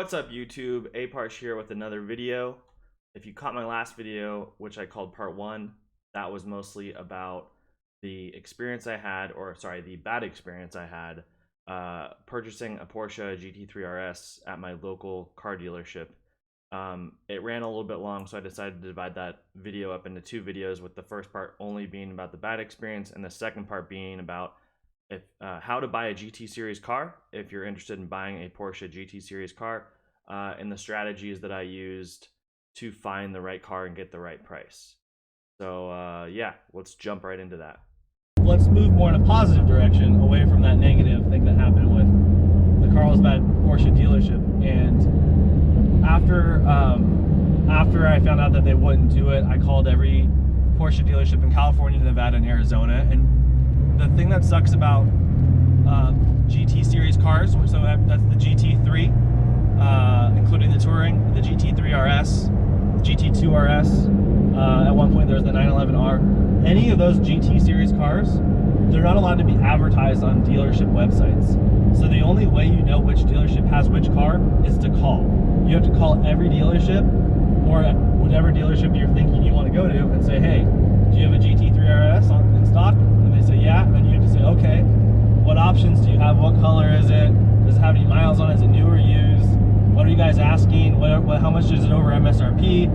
What's up YouTube? Porsche here with another video. If you caught my last video, which I called part 1, that was mostly about the experience I had, or sorry, the bad experience I had purchasing a Porsche GT3 RS at my local car dealership. It ran a little bit long, so I decided to divide that video up into 2 videos, with the first part only being about the bad experience and the second part being about how to buy a GT Series car if you're interested in buying a Porsche GT Series car, and the strategies that I used to find the right car and get the right price. So yeah, let's jump right into that. Let's move more in a positive direction, away from that negative thing that happened with the Carlsbad Porsche dealership. And after I found out that they wouldn't do it, I called every Porsche dealership in California, Nevada, and Arizona. And the thing that sucks about GT Series cars, so that's the GT3, including the Touring, the GT3 RS, the GT2 RS, at one point there was the 911R. Any of those GT Series cars, they're not allowed to be advertised on dealership websites. So the only way you know which dealership has which car is to call. You have to call every dealership, or whatever dealership you're thinking you want to go to, and say, hey, do you have a GT3 RS in stock? And they say, yeah. And then you have to say, okay, what options do you have? What color is it? Does it have any miles on it? Is it new or used? What are you guys asking? How much is it over MSRP?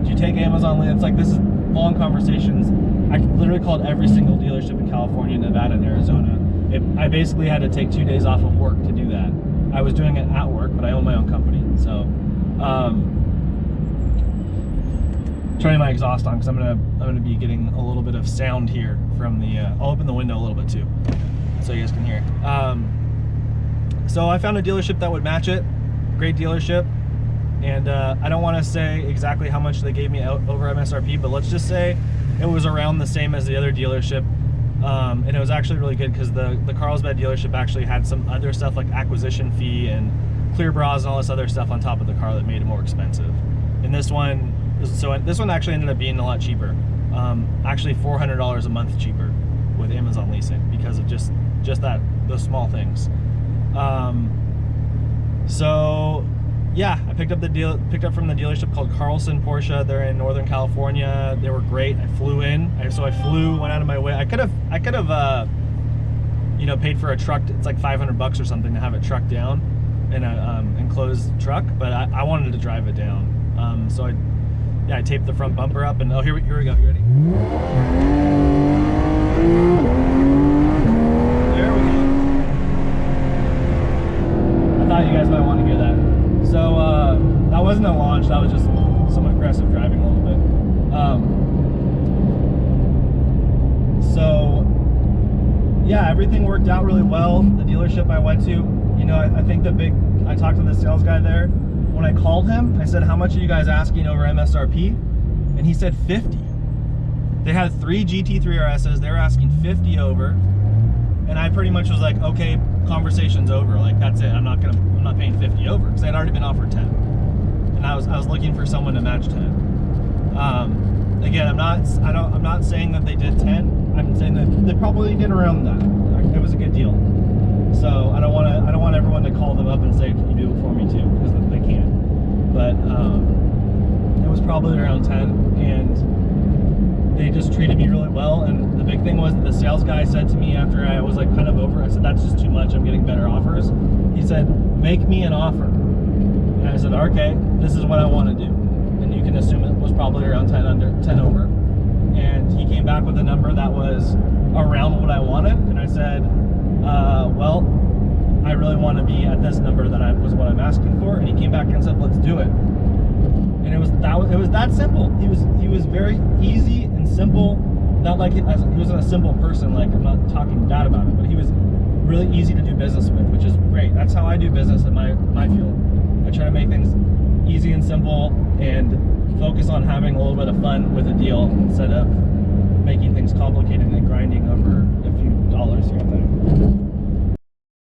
Do you take Amazon? It's like, this is long conversations. I literally called every single dealership in California, Nevada, and Arizona. I basically had to take 2 days off of work to do that. I was doing it at work, but I own my own company. So, turning my exhaust on, because I'm gonna be getting a little bit of sound here from the. I'll open the window a little bit too, so you guys can hear. So I found a dealership that would match it. Great dealership, and I don't want to say exactly how much they gave me over MSRP, but let's just say it was around the same as the other dealership. And it was actually really good because the Carlsbad dealership actually had some other stuff like acquisition fee and clear bras and all this other stuff on top of the car that made it more expensive. And this one actually ended up being a lot cheaper, actually $400 a month cheaper with Amazon leasing, because of just those small things. So yeah, I picked up from the dealership called Carlson Porsche. They're in Northern California. They were great. I flew in. So I went out of my way. I could have you know, paid for a truck. It's like $500 or something to have it trucked down in a enclosed truck, but I wanted to drive it down. So I taped the front bumper up, and oh, here we go. You ready? There we go. I thought you guys might want to hear that. So that wasn't a launch, that was just some aggressive driving a little bit. So yeah, everything worked out really well. The dealership I went to, you know, I think I talked to the sales guy there. When I called him, I said, how much are you guys asking over MSRP? And he said 50. They had 3 GT3 RSs, they were asking 50 over. And I pretty much was like, okay, conversation's over. Like, that's it. I'm not paying 50 over, because I'd already been offered 10, and I was looking for someone to match 10. Again, I'm not saying that they did 10. I'm saying that they probably did around that. It was a good deal. So I don't want everyone to call them up and say, can you do it for me too? Because they can't. But it was probably around 10, and they just treated me really well. And the big thing was that the sales guy said to me after I was like kind of over, I said, that's just too much, I'm getting better offers. He said, make me an offer. And I said, okay, this is what I want to do. And you can assume it was probably around 10 over. And he came back with a number that was around what I wanted. And I said, well, I really want to be at this number that was what I'm asking for. And he came back and said, let's do it. And it was that simple. He was very easy and simple. Not like he wasn't a simple person. Like, I'm not talking bad about it, but he was really easy to do business with, which is great. That's how I do business in my field. I try to make things easy and simple, and focus on having a little bit of fun with a deal instead of making things complicated and grinding over a few dollars here and there.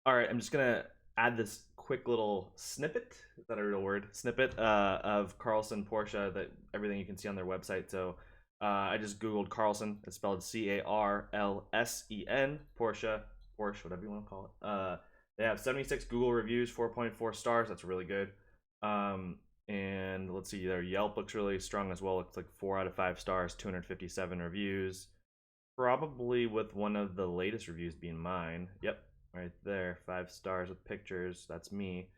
All right, I'm just gonna add this quick little snippet. Is that a real word? Snippet of Carlson Porsche, that everything you can see on their website. So I just googled Carlson. It's spelled CARLSEN, Porsche, whatever you want to call it. They have 76 Google reviews, 4.4 stars. That's really good. And let's see, their Yelp looks really strong as well. Looks like 4 out of 5 stars, 257 reviews. Probably with one of the latest reviews being mine. Yep, right there, 5 stars with pictures. That's me.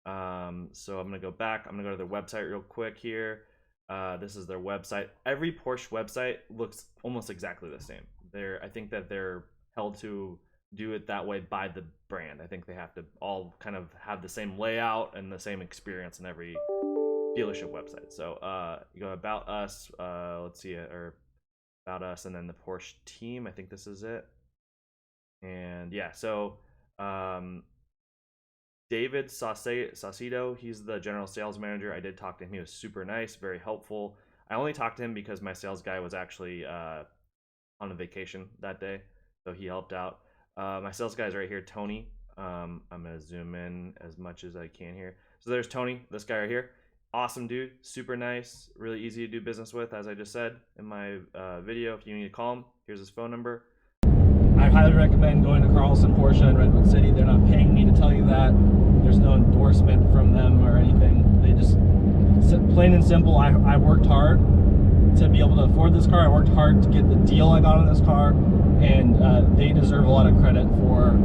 So I'm gonna go back. I'm gonna go to their website real quick here. This is their website. Every Porsche website looks almost exactly the same. I think that they're held to do it that way by the brand. I think they have to all kind of have the same layout and the same experience in every dealership website. So you go about us, let's see, or about us, and then the Porsche team. I think this is it. And yeah, so David Saucedo, he's the general sales manager. I did talk to him. He was super nice, very helpful. I only talked to him because my sales guy was actually on a vacation that day, so he helped out. My sales guy is right here, Tony. I'm gonna zoom in as much as I can here. So there's Tony, this guy right here. Awesome dude, super nice, really easy to do business with, as I just said in my video. If you need to call him, here's his phone number. I highly recommend going to Carlson Porsche in Redwood City. They're not paying me to tell you that. There's no endorsement from them or anything. They just, plain and simple, I worked hard to be able to afford this car. I worked hard to get the deal I got on this car, and they deserve a lot of credit for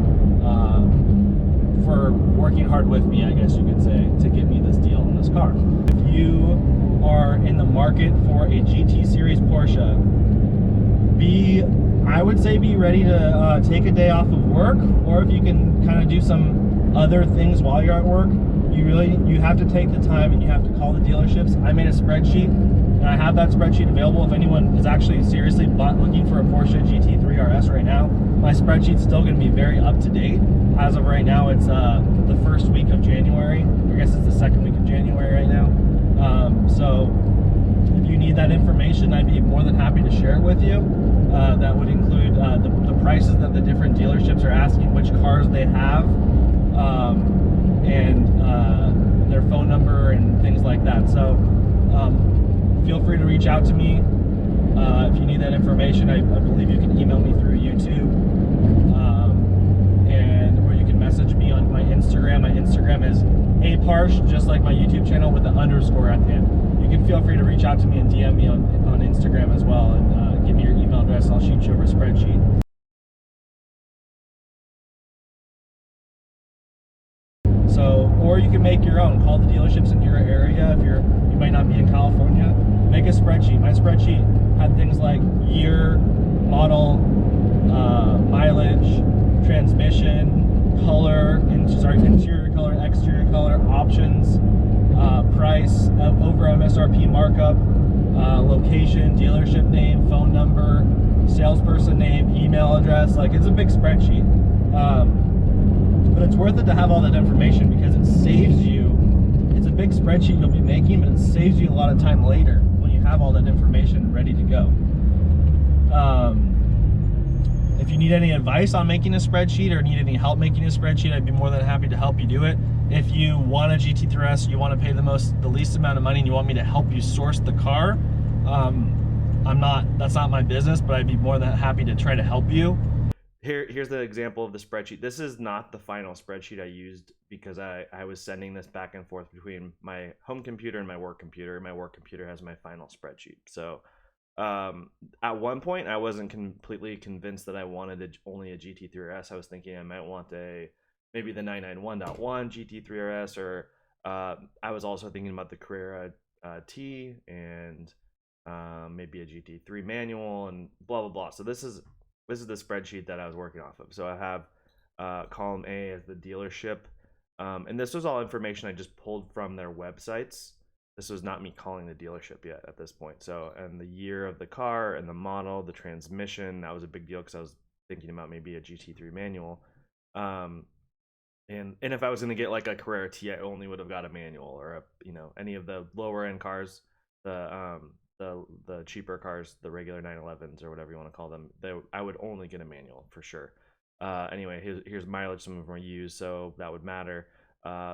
working hard with me, I guess you could say, to get me this deal on this car. If you are in the market for a GT Series Porsche, I would say be ready to take a day off of work, or if you can kind of do some other things while you're at work, you have to take the time and you have to call the dealerships. I made a spreadsheet, and I have that spreadsheet available if anyone is actually seriously looking for a Porsche GT3 RS right now. My spreadsheet's still going to be very up to date. As of right now, it's the first week of January. I guess it's the second week of January right now. So if you need that information, I'd be more than happy to share it with you. That would include the prices that the different dealerships are asking, which cars they have, and their phone number and things like that. So feel free to reach out to me if you need that information. I believe you can email me through YouTube, or you can message me on my Instagram. My Instagram is @Porsche, just like my YouTube channel, with an underscore at the end. You can feel free to reach out to me and DM me on Instagram as well, and give me your email address. I'll shoot you over a spreadsheet. So, or you can make your own. Call the dealerships in your area. If you might not be in California, make a spreadsheet. My spreadsheet had things like year, model, mileage, transmission, color, interior color, exterior color, options, price, over MSRP markup, location, dealership name, phone number, salesperson name, email address. Like, it's a big spreadsheet. But it's worth it to have all that information, because it saves you. It's a big spreadsheet you'll be making, but it saves you a lot of time later when you have all that information ready to go. If you need any advice on making a spreadsheet, or need any help making a spreadsheet, I'd be more than happy to help you do it. If you want a GT3 RS, you want to pay the least amount of money, and you want me to help you source the car, that's not my business, but I'd be more than happy to try to help you. Here's the example of the spreadsheet. This is not the final spreadsheet I used, because I was sending this back and forth between my home computer and my work computer. My work computer has my final spreadsheet. So at one point, I wasn't completely convinced that I wanted only a GT3 RS. I was thinking I might want maybe the 991.1 GT3 RS, or I was also thinking about the Carrera T, and maybe a GT3 manual, and blah blah blah. So this is the spreadsheet that I was working off of. So I have column A as the dealership, and this was all information I just pulled from their websites. This was not me calling the dealership yet at this point. So, and the year of the car, and the model, the transmission, that was a big deal, because I was thinking about maybe a GT3 manual. And if I was going to get like a Carrera T, I only would have got a manual, or any of the lower end cars, the cheaper cars, the regular 911s or whatever you want to call them, I would only get a manual for sure. Anyway, here's mileage. Some of them are used, so that would matter.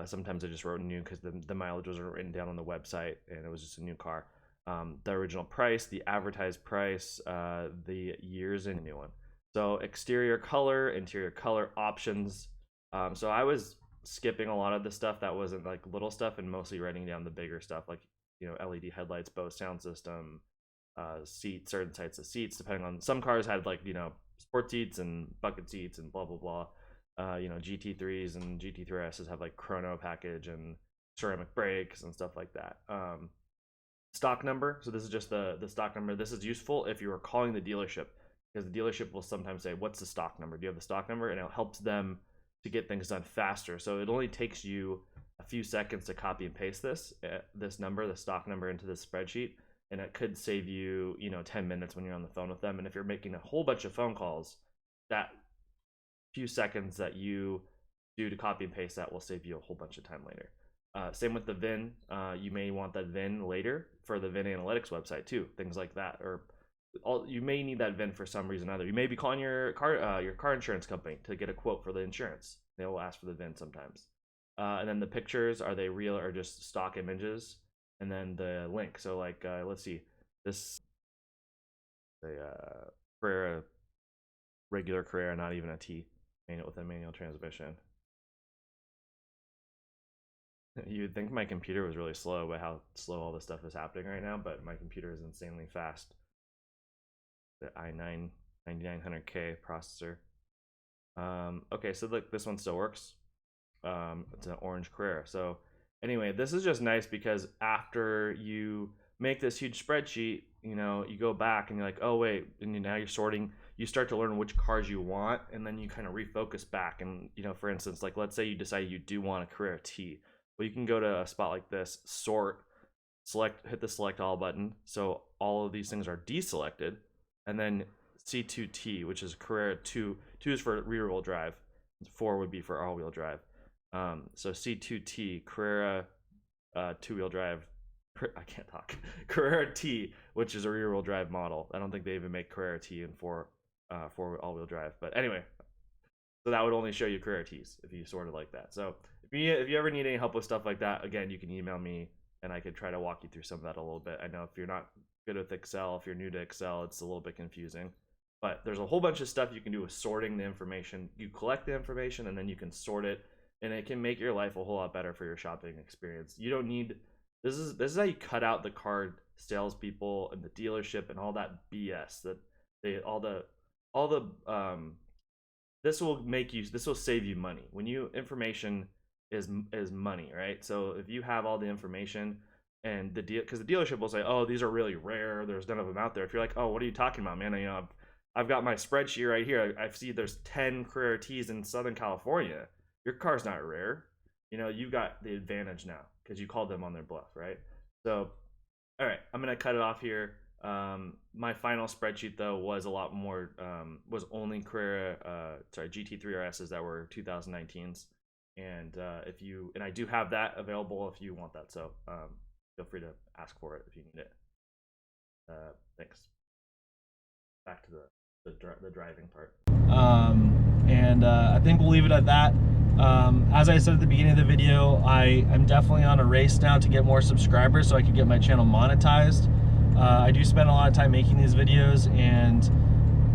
Sometimes I just wrote new, because the mileage wasn't written down on the website, and it was just a new car. The original price, the advertised price, the years, and a new one. So exterior color, interior color, options. So I was skipping a lot of the stuff that wasn't like little stuff and mostly writing down the bigger stuff, like, you know, LED headlights, Bose sound system, seats, certain types of seats, depending on, some cars had like, you know, sport seats and bucket seats and blah blah blah. You know, GT3s and GT3 RSs have like chrono package and ceramic brakes and stuff like that. Stock number, so this is just the stock number. This is useful if you are calling the dealership, because the dealership will sometimes say, what's the stock number, do you have the stock number, and it helps them to get things done faster. So it only takes you a few seconds to copy and paste this number, the stock number, into this spreadsheet, and it could save you, you know, 10 minutes when you're on the phone with them. And if you're making a whole bunch of phone calls, that few seconds that you do to copy and paste that will save you a whole bunch of time later. Same with the VIN. You may want that VIN later for the VIN analytics website too, things like that. Or you may need that VIN for some reason or other. You may be calling your car insurance company to get a quote for the insurance. They will ask for the VIN sometimes. And then the pictures, are they real or just stock images? And then the link. So like, let's see, this Carrera, regular Carrera, not even a T, manual with a manual transmission. You'd think my computer was really slow by how slow all this stuff is happening right now, but my computer is insanely fast. The i9 9900K processor. Okay, so look, this one still works. It's an orange Carrera. So anyway, this is just nice because after you make this huge spreadsheet, you know, you go back and you're like, oh wait, and now you're sorting, you start to learn which cars you want, and then you kind of refocus back. And, you know, for instance, like let's say you decide you do want a Carrera T. Well, you can go to a spot like this, sort, select, hit the select all button. So all of these things are deselected. And then C2T, which is Carrera 2. 2 is for rear wheel drive. 4 would be for all wheel drive. So C2T, Carrera 2-wheel drive. I can't talk. Carrera T, which is a rear wheel drive model. I don't think they even make Carrera T in 4 all wheel drive. But anyway, so that would only show you Carrera T's if you sorted like that. So if you ever need any help with stuff like that, again, you can email me and I could try to walk you through some of that a little bit. I know if you're not good with Excel, if you're new to Excel, it's a little bit confusing. But there's a whole bunch of stuff you can do with sorting the information. You collect the information and then you can sort it, and it can make your life a whole lot better for your shopping experience. You don't need, this is how you cut out the car salespeople and the dealership and all that BS that this will save you money. When information is money, right? So if you have all the information, and because the dealership will say, oh, these are really rare, there's none of them out there. If you're like, oh, what are you talking about, man? You know, I've got my spreadsheet right here. I see there's 10 Carrera T's in Southern California. Your car's not rare. You know, you got the advantage now because you called them on their bluff, right? So, all right, I'm gonna cut it off here. My final spreadsheet though was a lot more, was only Carrera, GT3 RSs that were 2019s. And I do have that available if you want that. So feel free to ask for it if you need it. Thanks. Back to the driving part. I think we'll leave it at that. As I said at the beginning of the video, I'm definitely on a race now to get more subscribers so I can get my channel monetized. I do spend a lot of time making these videos, and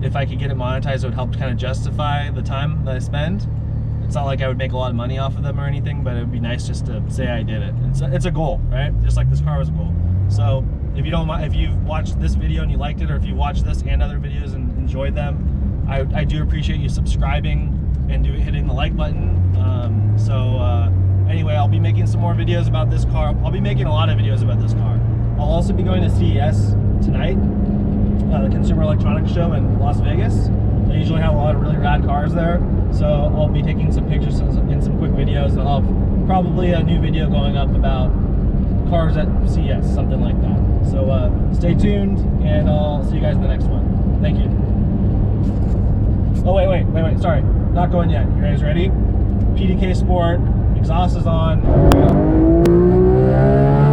if I could get it monetized, it would help to kind of justify the time that I spend. It's not like I would make a lot of money off of them or anything, but it would be nice just to say I did it. It's a goal, right? Just like this car was a goal. So if you don't mind, if you've watched this video and you liked it, or if you watched this and other videos and enjoyed them, I do appreciate you subscribing and hitting the like button. Anyway, I'll be making some more videos about this car. I'll be making a lot of videos about this car. I'll also be going to CES tonight, the Consumer Electronics Show in Las Vegas. They usually have a lot of really rad cars there. So I'll be taking some pictures and some quick videos, and I'll have probably a new video going up about cars at CES, something like that. So stay tuned, and I'll see you guys in the next one. Thank you. Oh, wait, sorry. Not going yet. You guys ready? PDK Sport, exhaust is on. Here we go.